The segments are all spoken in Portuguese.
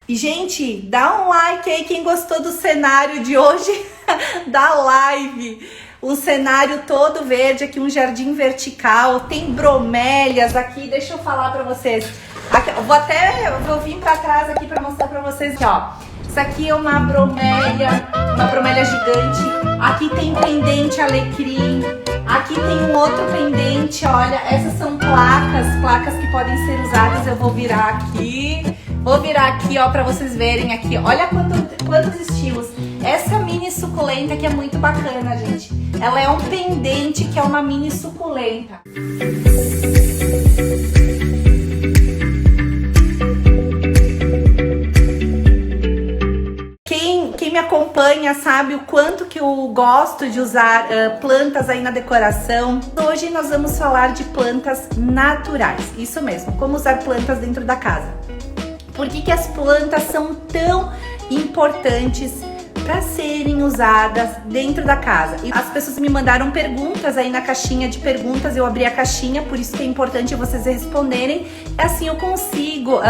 E, gente, dá um like aí quem gostou do cenário de hoje da live. Um cenário todo verde aqui, um jardim vertical, tem bromélias aqui, deixa eu falar pra vocês. Aqui, vou vir pra trás aqui pra mostrar pra vocês aqui, ó. Isso aqui é uma bromélia gigante. Aqui tem pendente alecrim. Aqui tem um outro pendente, olha, essas são placas que podem ser usadas. Eu vou virar aqui, ó, pra vocês verem aqui. Olha quantos estilos. Essa mini suculenta que é muito bacana, gente. Ela é um pendente que é uma mini suculenta. Quem me acompanha sabe o quanto que eu gosto de usar plantas aí na decoração. Hoje nós vamos falar de plantas naturais. Isso mesmo, como usar plantas dentro da casa. Por que as plantas são tão importantes para serem usadas dentro da casa? E as pessoas me mandaram perguntas aí na caixinha de perguntas, eu abri a caixinha, por isso que é importante vocês responderem. Assim eu consigo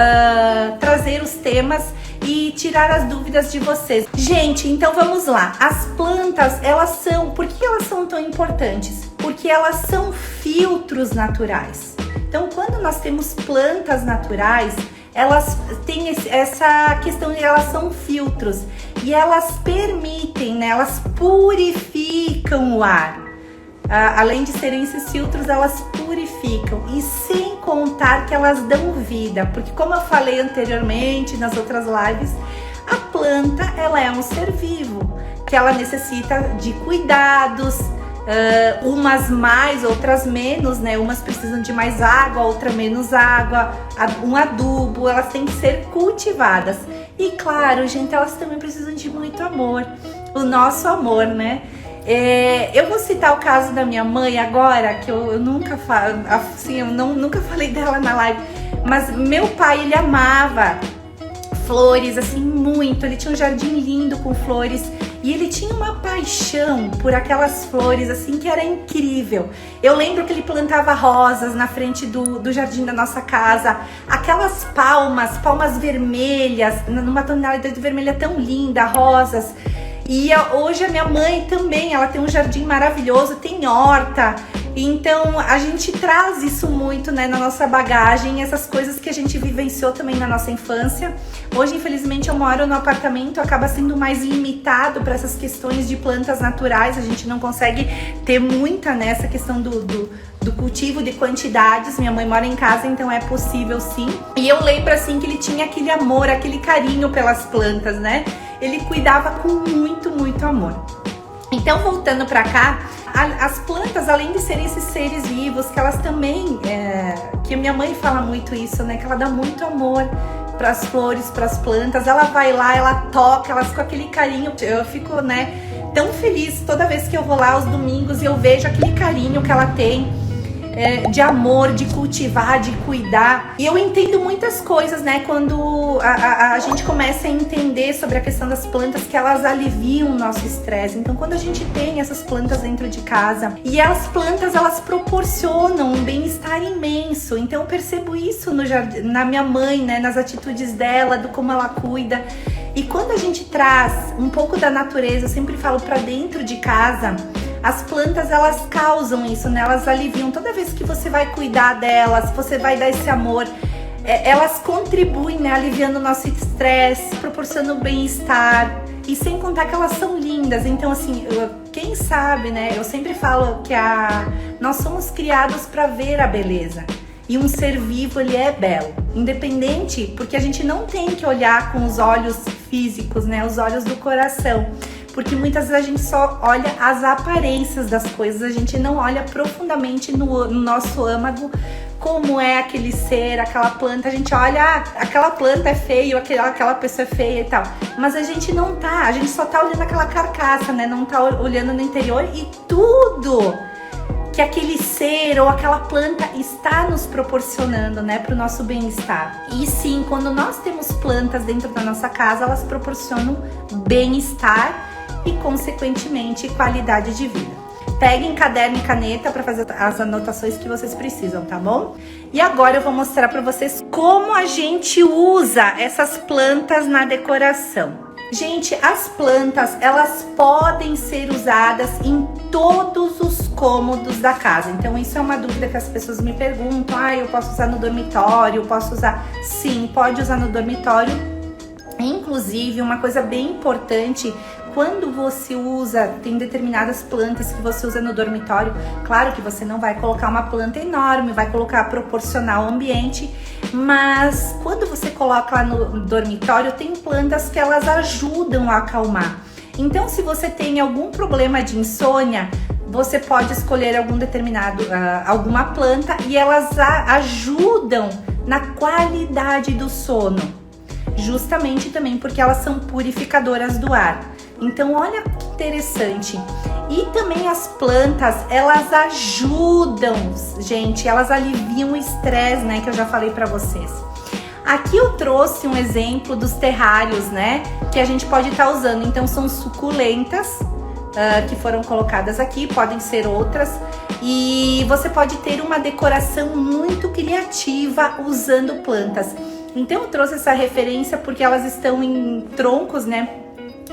trazer os temas e tirar as dúvidas de vocês. Gente, então vamos lá. As plantas, por que elas são tão importantes? Porque elas são filtros naturais. Então, quando nós temos plantas naturais, elas têm essa questão de elas são filtros e elas permitem, né, elas purificam o ar. Além de serem esses filtros, elas purificam, e sem contar que elas dão vida, porque como eu falei anteriormente nas outras lives, a planta ela é um ser vivo, que ela necessita de cuidados, umas mais, outras menos, né? Umas precisam de mais água, outra menos água, um adubo, elas têm que ser cultivadas. E claro, gente, elas também precisam de muito amor, o nosso amor, né? Eu vou citar o caso da minha mãe agora, que eu nunca falo, assim, nunca falei dela na live, mas meu pai, ele amava flores, assim, muito. Ele tinha um jardim lindo com flores e ele tinha uma paixão por aquelas flores, assim, que era incrível. Eu lembro que ele plantava rosas na frente do jardim da nossa casa, aquelas palmas vermelhas, numa tonalidade vermelha tão linda, rosas. E hoje a minha mãe também, ela tem um jardim maravilhoso, tem horta. Então a gente traz isso muito, né, na nossa bagagem, essas coisas que a gente vivenciou também na nossa infância. Hoje, infelizmente, eu moro no apartamento, acaba sendo mais limitado para essas questões de plantas naturais. A gente não consegue ter muita nessa questão do cultivo de quantidades. Minha mãe mora em casa, então é possível sim. E eu lembro assim que ele tinha aquele amor, aquele carinho pelas plantas, né? Ele cuidava com muito, muito amor. Então, voltando para cá, as plantas, além de serem esses seres vivos, que elas também, que minha mãe fala muito isso, né? Que ela dá muito amor para as flores, para as plantas. Ela vai lá, ela toca, elas com aquele carinho. Eu fico, né, tão feliz toda vez que eu vou lá aos domingos e eu vejo aquele carinho que ela tem. De amor, de cultivar, de cuidar. E eu entendo muitas coisas, né? Quando a gente começa a entender sobre a questão das plantas, que elas aliviam o nosso estresse. Então, quando a gente tem essas plantas dentro de casa, e as plantas, elas proporcionam um bem-estar imenso. Então, eu percebo isso no jardim, na minha mãe, né? Nas atitudes dela, do como ela cuida. E quando a gente traz um pouco da natureza, eu sempre falo, pra dentro de casa, as plantas, elas causam isso, né? Elas aliviam. Toda vez que você vai cuidar delas, você vai dar esse amor, elas contribuem, né? Aliviando o nosso estresse, proporcionando bem-estar. E sem contar que elas são lindas. Então, assim, quem sabe, né? Eu sempre falo que nós somos criados para ver a beleza. E um ser vivo, ele é belo. Independente, porque a gente não tem que olhar com os olhos físicos, né? Os olhos do coração. Porque muitas vezes a gente só olha as aparências das coisas, a gente não olha profundamente no nosso âmago como é aquele ser, aquela planta. A gente olha, aquela planta é feia, aquela pessoa é feia e tal. Mas a gente não tá, a gente só tá olhando aquela carcaça, né? Não tá olhando no interior e tudo que aquele ser ou aquela planta está nos proporcionando, né, para o nosso bem-estar. E sim, quando nós temos plantas dentro da nossa casa, elas proporcionam bem-estar e, consequentemente, qualidade de vida. Peguem caderno e caneta para fazer as anotações que vocês precisam, tá bom? E agora eu vou mostrar para vocês como a gente usa essas plantas na decoração. Gente, as plantas, elas podem ser usadas em todos os cômodos da casa. Então, isso é uma dúvida que as pessoas me perguntam. Eu posso usar no dormitório? Posso usar? Sim, pode usar no dormitório. Inclusive, uma coisa bem importante, quando você usa, tem determinadas plantas que você usa no dormitório, claro que você não vai colocar uma planta enorme, vai colocar proporcional ao ambiente, mas quando você coloca lá no dormitório, tem plantas que elas ajudam a acalmar. Então, se você tem algum problema de insônia, você pode escolher alguma planta e elas ajudam na qualidade do sono, justamente também porque elas são purificadoras do ar. Então, olha que interessante. E também as plantas, elas ajudam, gente, elas aliviam o estresse, né, que eu já falei pra vocês. Aqui eu trouxe um exemplo dos terrários, né, que a gente pode estar usando. Então, são suculentas que foram colocadas aqui, podem ser outras. E você pode ter uma decoração muito criativa usando plantas. Então, eu trouxe essa referência porque elas estão em troncos, né,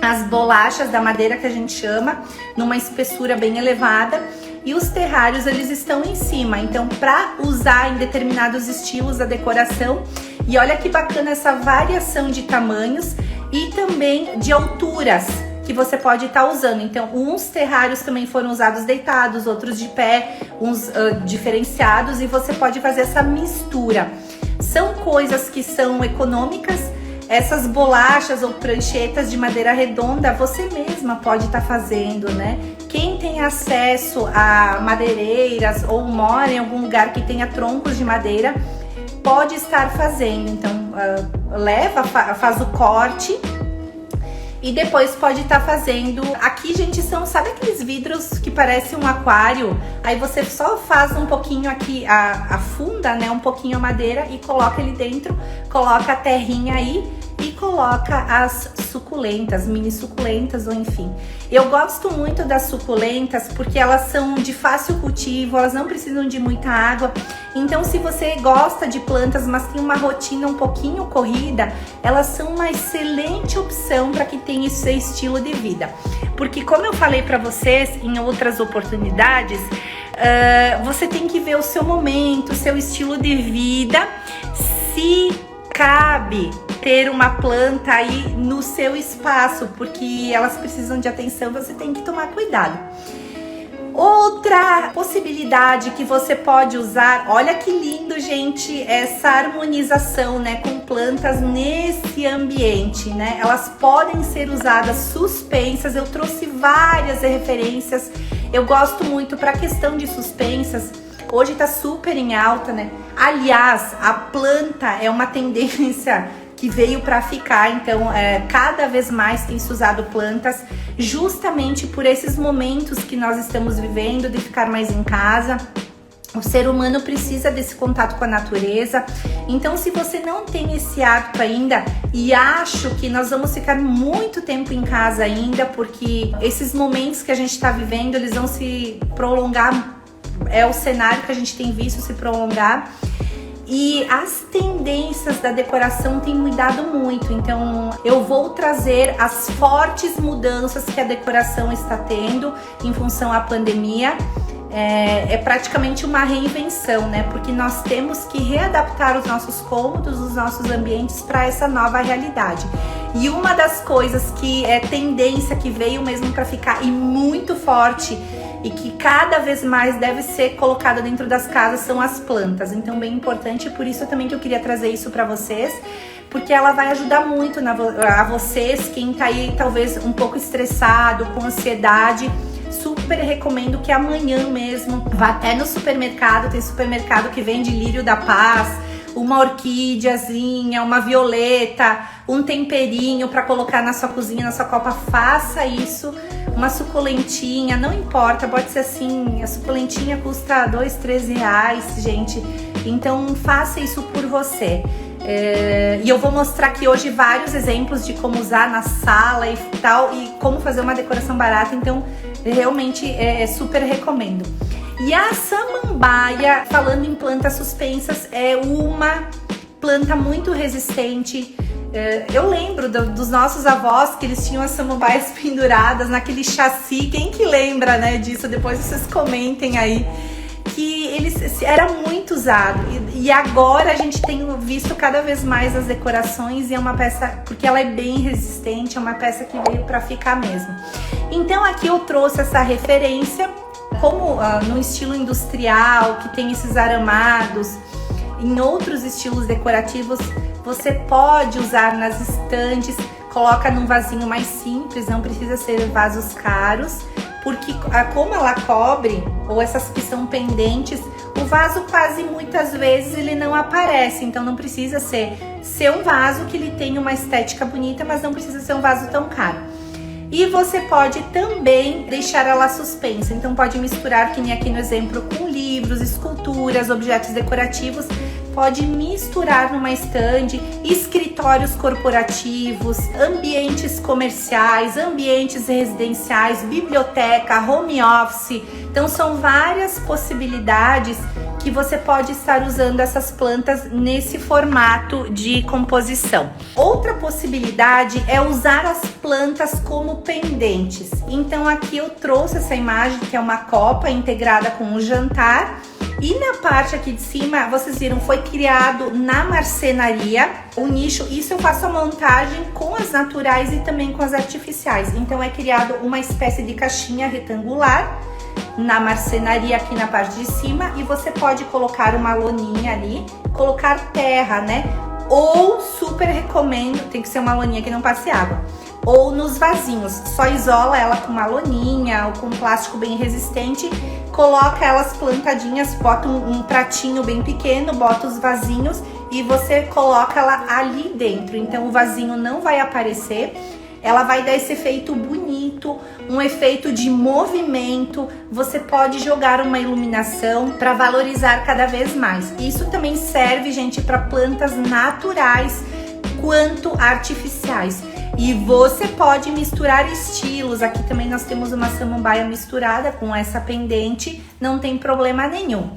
as bolachas da madeira que a gente chama, numa espessura bem elevada, e os terrários eles estão em cima, então para usar em determinados estilos da decoração. E olha que bacana essa variação de tamanhos e também de alturas que você pode estar usando. Então, uns terrários também foram usados deitados, outros de pé, uns diferenciados, e você pode fazer essa mistura. São coisas que são econômicas. Essas bolachas ou pranchetas de madeira redonda, você mesma pode estar fazendo, né? Quem tem acesso a madeireiras ou mora em algum lugar que tenha troncos de madeira, pode estar fazendo. Então, faz o corte e depois pode estar fazendo. Aqui, gente, sabe aqueles vidros que parecem um aquário? Aí você só faz um pouquinho aqui, afunda, né, um pouquinho a madeira e coloca ele dentro, coloca a terrinha aí e coloca as suculentas, mini suculentas ou enfim. Eu gosto muito das suculentas porque elas são de fácil cultivo, elas não precisam de muita água. Então, se você gosta de plantas, mas tem uma rotina um pouquinho corrida, elas são uma excelente opção para quem tem esse estilo de vida. Porque, como eu falei para vocês em outras oportunidades, você tem que ver o seu momento, o seu estilo de vida, se cabe ter uma planta aí no seu espaço, porque elas precisam de atenção, você tem que tomar cuidado. Outra possibilidade que você pode usar, olha que lindo, gente, essa harmonização, né, com plantas nesse ambiente, né? Elas podem ser usadas suspensas. Eu trouxe várias referências. Eu gosto muito para a questão de suspensas. Hoje tá super em alta, né? Aliás, a planta é uma tendência que veio para ficar, então cada vez mais tem se usado plantas, justamente por esses momentos que nós estamos vivendo, de ficar mais em casa. O ser humano precisa desse contato com a natureza. Então, se você não tem esse hábito ainda, e acho que nós vamos ficar muito tempo em casa ainda, porque esses momentos que a gente está vivendo, eles vão se prolongar, é o cenário que a gente tem visto se prolongar. E as tendências da decoração têm mudado muito, então eu vou trazer as fortes mudanças que a decoração está tendo em função à pandemia. É praticamente uma reinvenção, né? Porque nós temos que readaptar os nossos cômodos, os nossos ambientes para essa nova realidade. E uma das coisas que é tendência, que veio mesmo para ficar e muito forte, e que cada vez mais deve ser colocada dentro das casas, são as plantas. Então, bem importante, por isso também que eu queria trazer isso para vocês, porque ela vai ajudar muito a vocês, quem tá aí talvez um pouco estressado, com ansiedade. Super recomendo que amanhã mesmo vá até no supermercado. Tem supermercado que vende lírio da paz, uma orquídeazinha, uma violeta, um temperinho para colocar na sua cozinha, na sua copa. Faça isso. Uma suculentinha, não importa, pode ser assim, a suculentinha custa R$2, R$3, gente. Então faça isso por você. E eu vou mostrar aqui hoje vários exemplos de como usar na sala e tal, e como fazer uma decoração barata, então realmente super recomendo. E a samambaia, falando em plantas suspensas, é uma planta muito resistente. Eu lembro dos nossos avós que eles tinham as samambaias penduradas naquele chassi. Quem que lembra, né, disso? Depois vocês comentem aí. Que eles era muito usado e agora a gente tem visto cada vez mais as decorações, e é uma peça, porque ela é bem resistente, é uma peça que veio para ficar mesmo. Então aqui eu trouxe essa referência, como no estilo industrial, que tem esses aramados. Em outros estilos decorativos você pode usar nas estantes, coloca num vasinho mais simples, não precisa ser vasos caros, porque como ela cobre, ou essas que são pendentes, o vaso quase muitas vezes ele não aparece, então não precisa ser um vaso que ele tenha uma estética bonita, mas não precisa ser um vaso tão caro. E você pode também deixar ela suspensa, então pode misturar, que nem aqui no exemplo, com livros, esculturas, objetos decorativos. Pode misturar numa estande, escritórios corporativos, ambientes comerciais, ambientes residenciais, biblioteca, home office. Então são várias possibilidades que você pode estar usando essas plantas nesse formato de composição. Outra possibilidade é usar as plantas como pendentes. Então aqui eu trouxe essa imagem, que é uma copa integrada com um jantar. E na parte aqui de cima, vocês viram, foi criado na marcenaria o nicho. Isso eu faço a montagem com as naturais e também com as artificiais. Então é criado uma espécie de caixinha retangular na marcenaria aqui na parte de cima, e você pode colocar uma loninha ali, colocar terra, né? Ou super recomendo, tem que ser uma loninha que não passe água. Ou nos vasinhos, só isola ela com uma loninha ou com um plástico bem resistente, coloca elas plantadinhas, bota um pratinho bem pequeno, bota os vasinhos e você coloca ela ali dentro. Então o vasinho não vai aparecer, ela vai dar esse efeito bonito, um efeito de movimento. Você pode jogar uma iluminação para valorizar cada vez mais. Isso também serve, gente, para plantas naturais quanto artificiais. E você pode misturar estilos. Aqui também nós temos uma samambaia misturada com essa pendente, não tem problema nenhum.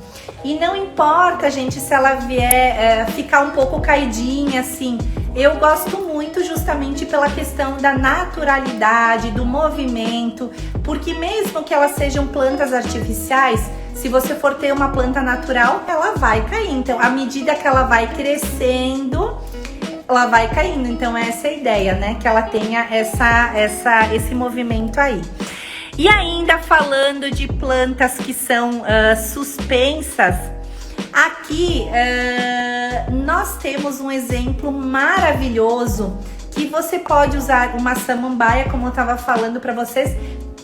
E não importa, gente, se ela vier ficar um pouco caidinha, assim. Eu gosto muito justamente pela questão da naturalidade, do movimento, porque mesmo que elas sejam plantas artificiais, se você for ter uma planta natural, ela vai cair. Então, à medida que ela vai crescendo, ela vai caindo. Então essa é a ideia, né? Que ela tenha esse movimento aí. E ainda falando de plantas que são suspensas, aqui nós temos um exemplo maravilhoso que você pode usar uma samambaia, como eu estava falando para vocês,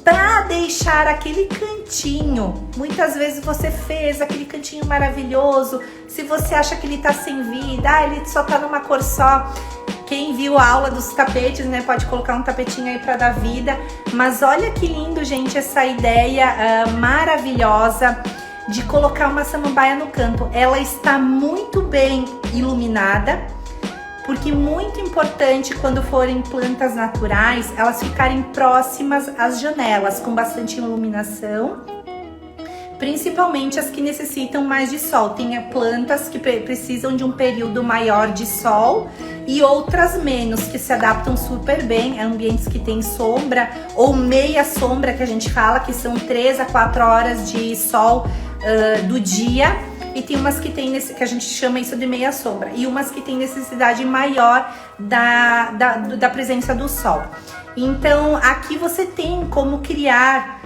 para deixar aquele cantinho. Muitas vezes você fez aquele cantinho maravilhoso, se você acha que ele tá sem vida, ele só tá numa cor só. Quem viu a aula dos tapetes, né, pode colocar um tapetinho aí para dar vida. Mas olha que lindo, gente, essa ideia maravilhosa de colocar uma samambaia no canto. Ela está muito bem iluminada, porque muito importante quando forem plantas naturais, elas ficarem próximas às janelas, com bastante iluminação, principalmente as que necessitam mais de sol. Tem plantas que precisam de um período maior de sol e outras menos, que se adaptam super bem a ambientes que tem sombra ou meia sombra, que a gente fala, que são 3 a 4 horas de sol do dia. E tem umas que tem que a gente chama isso de meia sombra, e umas que tem necessidade maior da presença do sol. Então aqui você tem como criar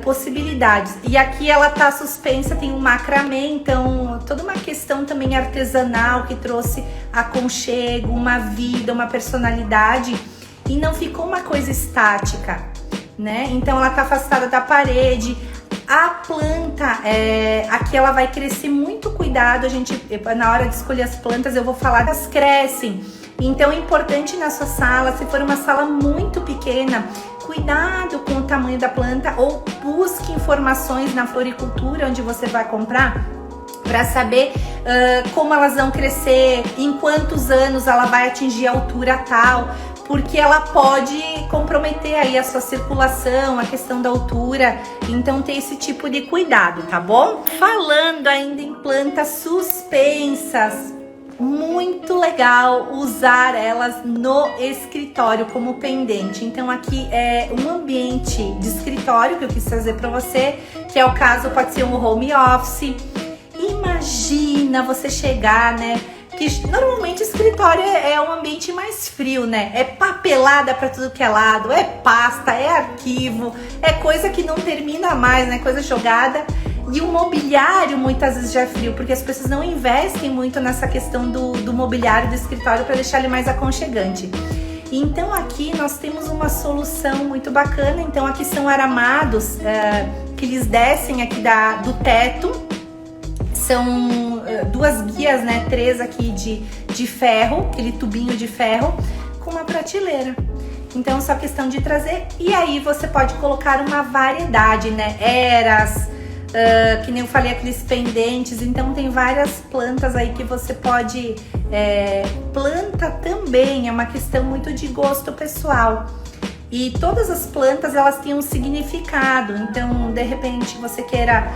possibilidades. E aqui ela tá suspensa, tem um macramê, então toda uma questão também artesanal que trouxe aconchego, uma vida, uma personalidade, e não ficou uma coisa estática, né? Então ela tá afastada da parede. A planta, aqui ela vai crescer, muito cuidado, na hora de escolher as plantas eu vou falar, elas crescem. Então é importante na sua sala, se for uma sala muito pequena, cuidado com o tamanho da planta, ou busque informações na floricultura onde você vai comprar, para saber como elas vão crescer, em quantos anos ela vai atingir a altura tal, porque ela pode comprometer aí a sua circulação, a questão da altura, então tem esse tipo de cuidado, tá bom? Falando ainda em plantas suspensas, muito legal usar elas no escritório como pendente. Então aqui é um ambiente de escritório que eu quis trazer para você, que é o caso, pode ser um home office. Imagina você chegar, né? Que normalmente o escritório é um ambiente mais frio, né? É papelada para tudo que é lado, é pasta, é arquivo, é coisa que não termina mais, né? Coisa jogada. E o mobiliário muitas vezes já é frio, porque as pessoas não investem muito nessa questão do mobiliário do escritório para deixar ele mais aconchegante. Então aqui nós temos uma solução muito bacana. Então aqui são aramados que eles descem aqui do teto. São duas guias, né? 3 aqui de ferro, aquele tubinho de ferro, com uma prateleira. Então só questão de trazer. E aí você pode colocar uma variedade, né? Eras, que nem eu falei, aqueles pendentes. Então tem várias plantas aí que você pode... planta também é uma questão muito de gosto pessoal. E todas as plantas, elas têm um significado. Então, de repente, você queira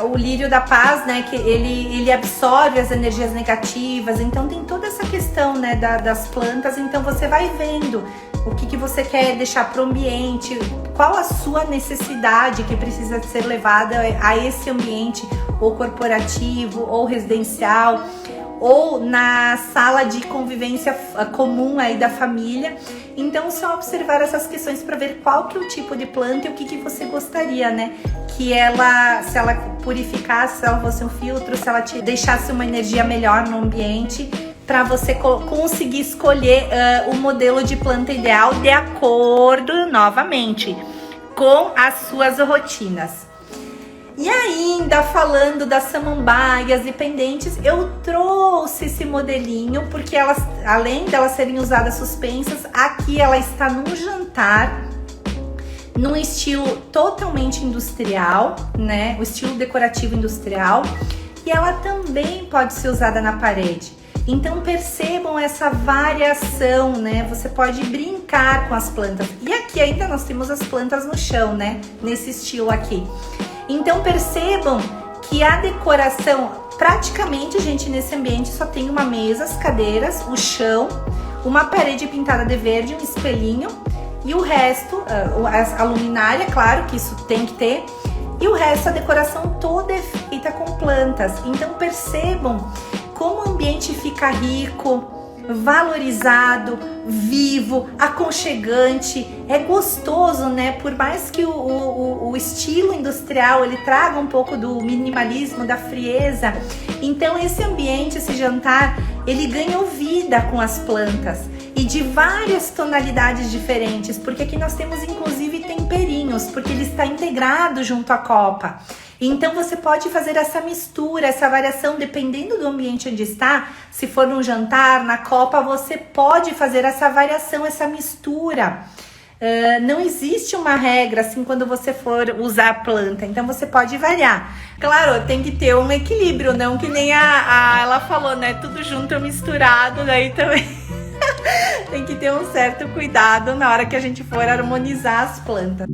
o lírio da paz, né, que ele absorve as energias negativas, então tem toda essa questão, né, das plantas. Então você vai vendo o que você quer deixar para o ambiente, qual a sua necessidade que precisa ser levada a esse ambiente, ou corporativo, ou residencial, ou na sala de convivência comum aí da família. Então só observar essas questões para ver qual que é o tipo de planta e o que você gostaria, né? Que ela, se ela purificasse, se ela fosse um filtro, se ela te deixasse uma energia melhor no ambiente, para você conseguir escolher o modelo de planta ideal de acordo, novamente, com as suas rotinas. E ainda falando das samambaias e pendentes, eu trouxe esse modelinho porque elas, além delas serem usadas suspensas, aqui ela está num jantar, num estilo totalmente industrial, né? O estilo decorativo industrial, e ela também pode ser usada na parede. Então percebam essa variação, né? Você pode brincar com as plantas. E aqui ainda nós temos as plantas no chão, né? Nesse estilo aqui. Então percebam que a decoração, praticamente, gente, nesse ambiente só tem uma mesa, as cadeiras, o chão, uma parede pintada de verde, um espelhinho, e o resto, a luminária, claro que isso tem que ter, e o resto, a decoração toda é feita com plantas. Então percebam como o ambiente fica rico, valorizado, vivo, aconchegante, é gostoso, né? Por mais que o estilo industrial ele traga um pouco do minimalismo, da frieza, então esse ambiente, esse jantar, ele ganhou vida com as plantas e de várias tonalidades diferentes, porque aqui nós temos inclusive temperinhos, porque ele está integrado junto à copa. Então você pode fazer essa mistura, essa variação, dependendo do ambiente onde está. Se for num jantar, na copa, você pode fazer essa variação, essa mistura. Não existe uma regra assim quando você for usar a planta, então você pode variar. Claro, tem que ter um equilíbrio, não que nem ela falou, né? Tudo junto, misturado, daí também tem que ter um certo cuidado na hora que a gente for harmonizar as plantas.